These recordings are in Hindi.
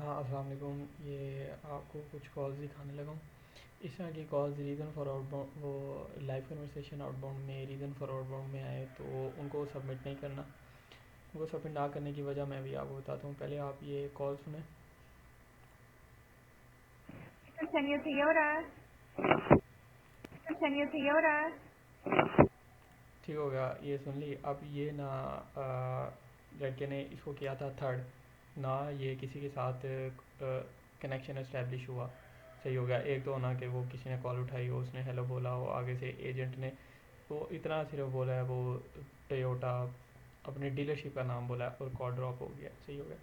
हाँ, अस्सलाम वालेकुम। ये आपको कुछ कॉल्स दिखाने लगा हूँ। इस तरह की कॉल्स रीज़न फॉर आउटबाउंड, वो लाइव कन्वर्सेशन आउटबाउंड में रीज़न फॉर आउटबाउंड में आए तो उनको सबमिट नहीं करना। उनको सबमिट ना करने की वजह मैं भी आपको बताता हूँ। पहले आप ये कॉल सुने। Señor señora, señor señora, ठीक हो गया, ये सुन ली। अब ये ना लड़के ने इसको किया था थर्ड ना, ये किसी के साथ कनेक्शन इस्टेब्लिश हुआ। सही हो गया। एक तो ना कि वो किसी ने कॉल उठाई हो, उसने हेलो बोला हो, आगे से एजेंट ने वो इतना सिर्फ बोला है, वो टोयोटा अपनी डीलरशिप का नाम बोला है और कॉल ड्रॉप हो गया। सही हो गया।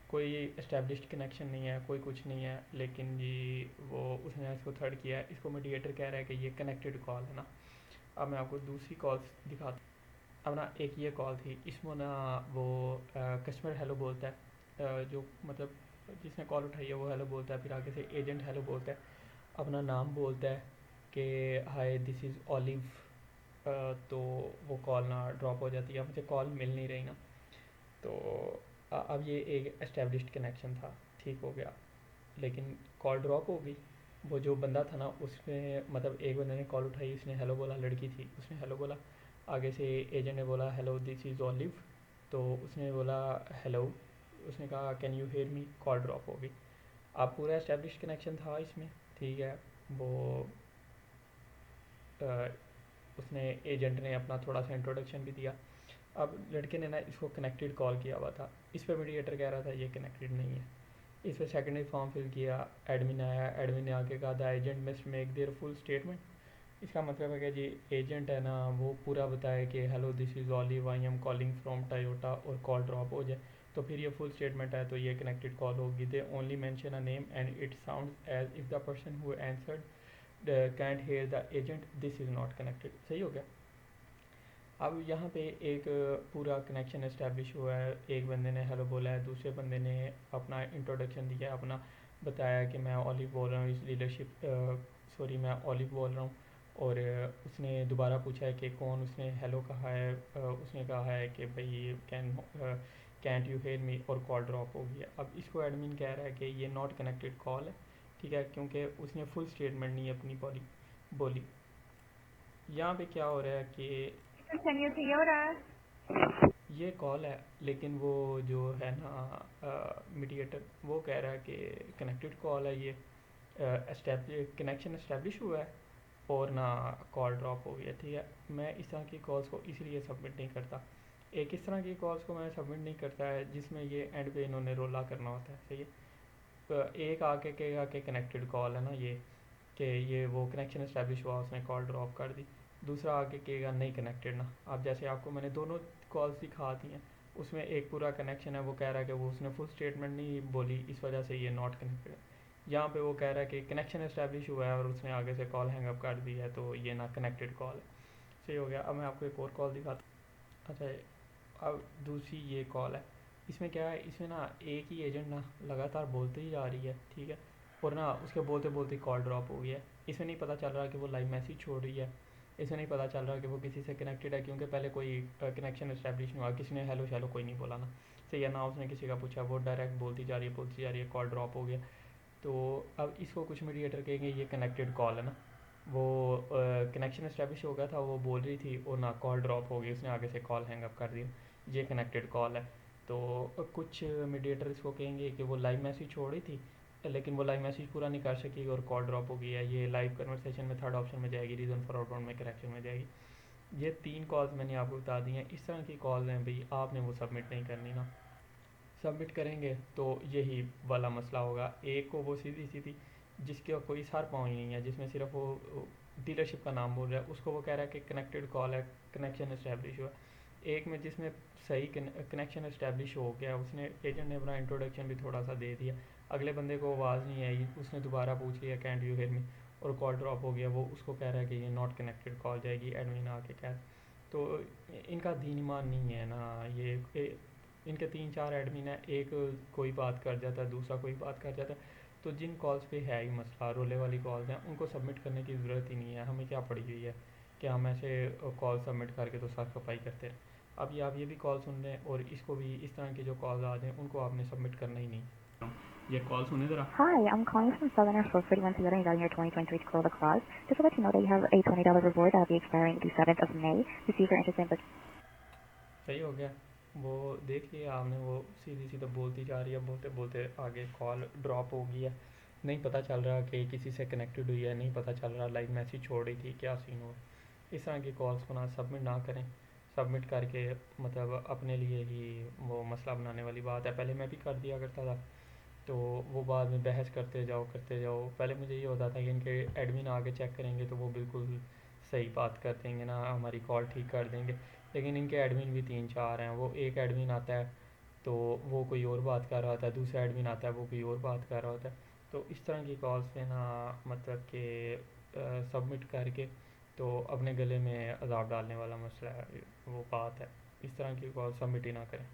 कोई इस्टेब्लिश्ड कनेक्शन नहीं है, कोई कुछ नहीं है, लेकिन जी वो उसने इसको थर्ड किया है। इसको मीडिएटर कह रहा है कि ये कनेक्टेड कॉल है ना। अब मैं आपको दूसरी कॉल्स दिखाता हूँ। अब ना एक ये कॉल थी, इसमें ना वो कस्टमर हेलो बोलता है, जो मतलब जिसने कॉल उठाई है वो हेलो बोलता है, फिर आगे से एजेंट हेलो बोलता है, अपना नाम बोलता है कि हाय दिस इज़ ऑलिव। तो वो कॉल ना ड्रॉप हो जाती है, मुझे कॉल मिल नहीं रही ना। तो अब ये एक एस्टेब्लिश्ड कनेक्शन था, ठीक हो गया, लेकिन कॉल ड्रॉप हो गई। वो जो बंदा था ना, उसने मतलब एक बंदे ने कॉल उठाई, उसने हेलो बोला, लड़की थी, उसने हेलो बोला, आगे से एजेंट ने बोला हेलो दिस इज़ ऑलिव। तो उसने बोला हेलो, उसने कहा can you hear me, call drop हो गई। अब पूरा एस्टेब्लिश कनेक्शन था इसमें, ठीक है। वो अ, उसने एजेंट ने अपना थोड़ा सा इंट्रोडक्शन भी दिया। अब लड़के ने ना इसको कनेक्टेड कॉल किया हुआ था, इस पर मीडिएटर कह रहा था ये कनेक्टेड नहीं है। इस पर सेकेंडरी फॉर्म फिल किया, एडमिन आया, एडमिन ने आके कहा the agent must make their full statement. इसका मतलब है कि जी एजेंट है ना, वो पूरा बताए कि hello this is olive, I am calling from Toyota, और कॉल ड्रॉप हो जाए तो फिर ये फुल स्टेटमेंट है, तो ये कनेक्टेड कॉल होगी। They only mention a name and it sound as if the person who answered can't hear the agent, this is not connected. सही हो गया। अब यहाँ पे एक पूरा कनेक्शन इस्टेब्लिश हुआ है, एक बंदे ने हेलो बोला है, दूसरे बंदे ने अपना इंट्रोडक्शन दिया, अपना बताया कि मैं ऑलिव बोल रहा हूँ इस डीलरशिप, सॉरी मैं ऑलिव बोल रहा हूँ। और उसने दोबारा पूछा है कि कौन, उसने हेलो कहा है, उसने कहा है कि भाई कैंट यू हेयर मी, और कॉल ड्रॉप हो गया। अब इसको एडमिन कह रहा है कि ये नॉट कनेक्टेड कॉल है, ठीक है, क्योंकि उसने फुल स्टेटमेंट नहीं अपनी बोली। यहाँ पे क्या हो रहा है कि señor señora, ये कॉल है, लेकिन वो जो है ना मीडिएटर, वो कह रहा है कि कनेक्टेड कॉल है ये, कनेक्शन इस्टेब्लिश हुआ है, और ना कॉल ड्रॉप हो गया। ठीक है, मैं इस तरह की कॉल्स को इसलिए सबमिट नहीं करता। एक इस तरह की कॉल्स को मैं सबमिट नहीं करता है जिसमें ये एंड पे इन्होंने रोला करना होता है। सही है। एक आके कहेगा कि कनेक्टेड कॉल है ना ये, कि ये वो कनेक्शन इस्टेब्लिश हुआ, उसने कॉल ड्रॉप कर दी। दूसरा आके कहेगा नहीं कनेक्टेड ना। अब जैसे आपको मैंने दोनों कॉल्स दिखा दी हैं, उसमें एक पूरा कनेक्शन है, वो कह रहा है कि वो उसने फुल स्टेटमेंट नहीं बोली, इस वजह से ये नॉट कनेक्टेड है। यहाँ पे वो कह रहा है कि कनेक्शन इस्टेब्लिश हुआ है और उसने आगे से कॉल हैंग अप कर दी है, तो ये ना कनेक्टेड कॉल है। सही हो गया। अब मैं आपको एक और कॉल दिखाता हूँ। अच्छा, अब दूसरी ये कॉल है, इसमें क्या है, इसमें ना एक ही एजेंट ना लगातार बोलते ही जा रही है, ठीक है, और ना उसके बोलते बोलते कॉल ड्रॉप हो गया है। इसमें नहीं पता चल रहा कि वो लाइव मैसेज छोड़ रही है, इसमें नहीं पता चल रहा कि वो किसी से कनेक्टेड है, क्योंकि पहले कोई कनेक्शन इस्टेब्लिश नहीं हुआ, किसी ने हेलो शैलो कोई नहीं बोला ना। सही है ना, उसने किसी का पूछा, वो डायरेक्ट बोलती जा रही है, बोलती जा रही है, कॉल ड्रॉप हो गया। तो अब इसको कुछ मीडिएटर कहेंगे ये कनेक्टेड कॉल है ना। वो कनेक्शन इस्टेब्लिश हो गया था, वो बोल रही थी, और ना कॉल ड्रॉप हो गई, उसने आगे से कॉल हैंग अप कर दिया, ये कनेक्टेड कॉल है। तो कुछ मीडिएटर इसको कहेंगे कि वो लाइव मैसेज छोड़ रही थी, लेकिन वो लाइव मैसेज पूरा नहीं कर सकी और कॉल ड्रॉप हो गई है, ये लाइव कन्वर्सेशन में थर्ड ऑप्शन में जाएगी, रीज़न फॉर आउटबाउंड में करेक्शन में जाएगी। ये तीन कॉल्स मैंने आपको बता दी हैं। इस तरह की कॉल हैं भाई, आपने वो सबमिट नहीं करनी ना। सबमिट करेंगे तो यही वाला मसला होगा। एक को वो सीधी सीधी जिसके कोई सर पाँव ही नहीं है, जिसमें सिर्फ वो डीलरशिप का नाम बोल रहा है, उसको वो कह रहा है कि कनेक्टेड कॉल है, कनेक्शन इस्टेब्लिश हुआ। एक में जिसमें सही कनेक्शन इस्टेब्लिश हो गया, उसने एजेंट ने अपना इंट्रोडक्शन भी थोड़ा सा दे दिया, अगले बंदे को आवाज़ नहीं आई, उसने दोबारा पूछ लिया कैंट यू हेयर मी, और कॉल ड्रॉप हो गया, वो उसको कह रहा है कि ये नॉट कनेक्टेड कॉल जाएगी, एडमिन आके कह। तो इनका दीन ईमान नहीं है ना ये। इनके तीन चार एडमिन है, एक कोई बात कर जाता है, दूसरा कोई बात कर जाता है। तो जिन कॉल्स पे है ही मसला, रोले वाली कॉल्स हैं, उनको सबमिट करने की ज़रूरत ही नहीं है। हमें क्या पड़ी हुई है कि हम ऐसे कॉल सबमिट करके तो सर खपाई करते रहें। अब ये आप ये भी कॉल सुन रहे हैं, और इसको भी इस तरह की जो कॉल आ जाएँ उनको आपने सबमिट करना ही नहीं। ये कॉल सुने ज़रा। Hi, I'm calling from Southern Shore 31 Toyota regarding your 2023 Corolla Cross. Just to let you know that you have a $20 reward that will be expiring the 7th of May. To see if you're interested in booking. सही हो गया। वो देख लिया आपने, वो सीधी सीधा बोलती जा रही है, बोलते बोलते आगे कॉल ड्रॉप हो गई है। नहीं पता चल रहा कि किसी से कनेक्टेड हुई है, नहीं पता चल रहा लाइव मैसेज छोड़ रही थी, क्या सीन हुआ। इस तरह की कॉल्स को ना सबमिट ना करें। सबमिट करके मतलब अपने लिए ही वो मसला बनाने वाली बात है। पहले मैं भी कर दिया करता था, तो वो बाद में बहस करते जाओ। पहले मुझे ये होता था कि इनके एडमिन आगे चेक करेंगे तो वो बिल्कुल सही बात कर देंगे ना, हमारी कॉल ठीक कर देंगे। लेकिन इनके एडमिन भी 3-4 हैं। वो एक एडमिन आता है तो वो कोई और बात कर रहा होता है, दूसरा एडमिन आता है वो कोई और बात कर रहा होता है। तो इस तरह की कॉल्स पे ना मतलब कि सबमिट करके तो अपने गले में अज़ाब डालने वाला मसला है, वो बात है। इस तरह की कॉल सबमिट ही ना करें।